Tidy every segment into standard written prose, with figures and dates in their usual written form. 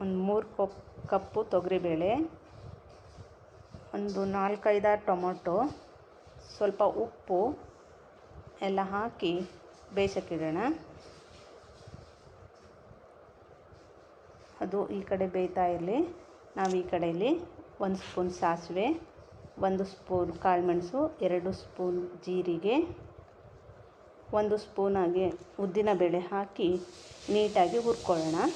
ಒಂದು 3 ಕಪ್ಪು ತೊಗರಿಬೇಳೆ, ಒಂದು 4-5 ಟೊಮೊಟೊ, ಸ್ವಲ್ಪ ಉಪ್ಪು ಎಲ್ಲ ಹಾಕಿ ಬೇಯಿಸೋಕ್ಕಿಡೋಣ. ಅದು ಈ ಕಡೆ ಬೇಯ್ತಾ ಇರಲಿ. ನಾವು ಈ ಕಡೆಯಲ್ಲಿ 1 ಸ್ಪೂನ್ ಸಾಸಿವೆ, 1 ಸ್ಪೂನ್ ಕಾಳುಮೆಣಸು, 2 ಸ್ಪೂನ್ ಜೀರಿಗೆ, 1 ಸ್ಪೂನಾಗಿ ಉದ್ದಿನಬೇಳೆ ಹಾಕಿ ನೀಟಾಗಿ ಹುರ್ಕೊಳ್ಳೋಣ.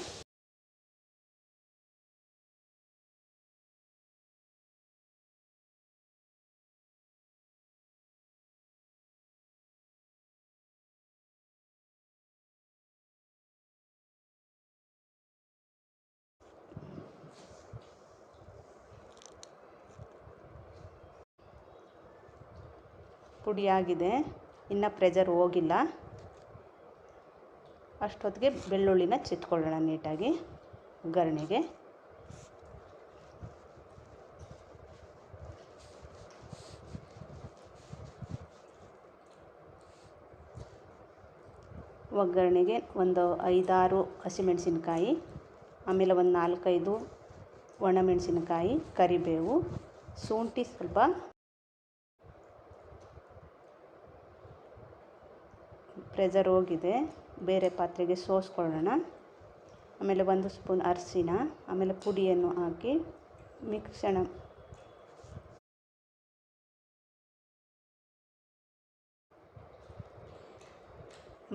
ಪುಡಿಯಾಗಿದೆ, ಇನ್ನು ಪ್ರೆಷರ್ ಹೋಗಿಲ್ಲ. ಅಷ್ಟೊತ್ತಿಗೆ ಬೆಳ್ಳುಳ್ಳಿನ ಚಿತ್ಕೊಳ್ಳೋಣ ನೀಟಾಗಿ ಒಗ್ಗರಣೆಗೆ. ಒಗ್ಗರಣೆಗೆ ಒಂದು 5-6 ಹಸಿಮೆಣಸಿನ್ಕಾಯಿ, ಆಮೇಲೆ ಒಂದು 4-5 ಒಣಮೆಣಸಿನ್ಕಾಯಿ, ಕರಿಬೇವು, ಶುಂಠಿ ಸ್ವಲ್ಪ, ಪ್ರೆಷರ್ ಹೋಗಿದೆ, ಬೇರೆ ಪಾತ್ರೆಗೆ ಸೋಸ್ಕೊಳ್ಳೋಣ. ಆಮೇಲೆ 1 ಸ್ಪೂನ್ ಅರಿಶಿನ, ಆಮೇಲೆ ಪುಡಿಯನ್ನು ಹಾಕಿ ಮಿಶ್ರಣ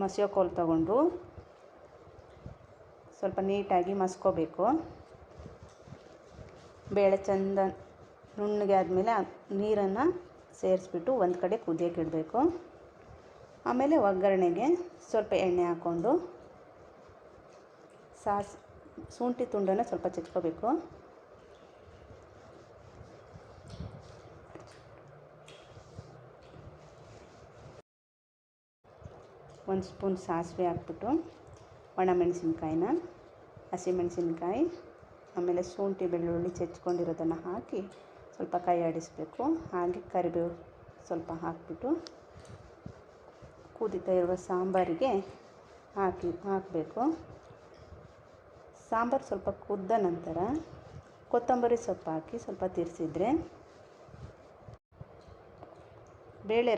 ಮಸಿಯೋಕೋಲು ತಗೊಂಡು ಸ್ವಲ್ಪ ನೀಟಾಗಿ ಮಸ್ಕೋಬೇಕು. ಬೇಳೆ ಚೆಂದ ನುಣ್ಣಗೆ ಆದಮೇಲೆ ನೀರನ್ನು ಸೇರಿಸ್ಬಿಟ್ಟು ಒಂದು ಕಡೆ ಕುದಿಯೋಕೆ ಇಡಬೇಕು. ಆಮೇಲೆ ಒಗ್ಗರಣೆಗೆ ಸ್ವಲ್ಪ ಎಣ್ಣೆ ಹಾಕ್ಕೊಂಡು ಶುಂಠಿ ತುಂಡನ್ನು ಸ್ವಲ್ಪ ಚಿಟ್ಕೋಬೇಕು. ಒಂದು ಸ್ಪೂನ್ ಸಾಸಿವೆ ಹಾಕ್ಬಿಟ್ಟು ಒಣಮೆಣಸಿನ್ಕಾಯಿನ, ಹಸಿಮೆಣಸಿನ್ಕಾಯಿ, ಆಮೇಲೆ ಶುಂಠಿ ಬೆಳ್ಳುಳ್ಳಿ ಚೆಚ್ಕೊಂಡಿರೋದನ್ನು ಹಾಕಿ ಸ್ವಲ್ಪ ಕೈ ಆಡಿಸಬೇಕು. ಹಾಗೆ ಕರಿಬೇವು ಸ್ವಲ್ಪ ಹಾಕಿಬಿಟ್ಟು ಕುದೀತಾ ಇರುವ ಸಾಂಬಾರಿಗೆ ಹಾಕಬೇಕು. ಸಾಂಬಾರು ಸ್ವಲ್ಪ ಕುದ್ದ ನಂತರ ಕೊತ್ತಂಬರಿ ಸೊಪ್ಪು ಹಾಕಿ ಸ್ವಲ್ಪ ತಿರ್ಸಿದ್ರೆ ಬೇಳೆ